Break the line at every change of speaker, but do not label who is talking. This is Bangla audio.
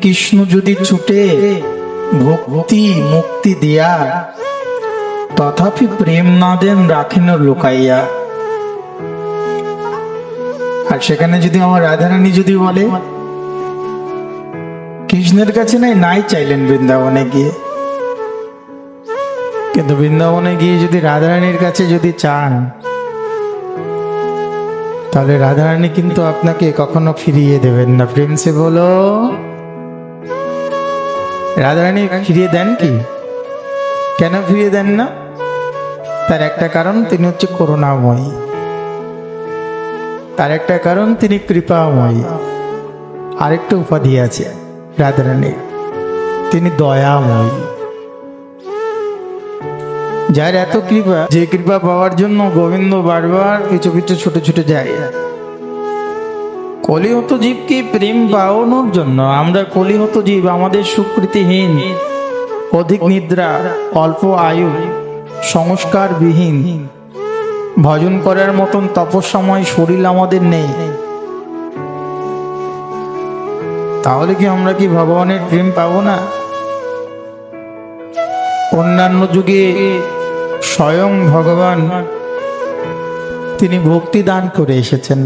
কৃষ্ণ যদি ছুটে ভক্তি মুক্তি দিয়া, তথাপি প্রেম না দেন রাখেন লুকাইয়া। আর সেখানে যদি আমার রাধারানী যদি বলে কৃষ্ণের কাছে নাই চাইলেন বৃন্দাবনে গিয়ে, কিন্তু বৃন্দাবনে গিয়ে যদি রাধারানীর কাছে যদি চান, তাহলে রাধারানী কিন্তু আপনাকে কখনো ফিরিয়ে দেবেন না। প্রেম সে বলো, রাধারানী ফিরিয়ে দেন কি? কেন ফিরিয়ে দেন না? তার একটা কারণ, তিনি হচ্ছে করুণাময়ী। তার একটা কারণ, তিনি কৃপাময়ী। আরেকটা উপাধি আছে রাধারানী, তিনি দয়াময়ী। যার এত কৃপা, যে কৃপা পাওয়ার জন্য গোবিন্দ বারবার পিছু পিছু ছুটে ছুটে যায়। কলিহত জীবকে প্রেম পাওয়ানোর জন্য আমরা কলিহত জীব, আমাদের সুকৃতিহীন, অধিক নিদ্রা, অল্প আয়ু, সংস্কারবিহীন, ভজন করার মতন তপস্যাময় শরীর আমাদের নেই। তাহলে কি আমরা কি ভগবানের প্রেম পাবো না? অন্যান্য যুগে স্বয়ং ভগবান তিনি ভক্তি দান করে এসেছেন।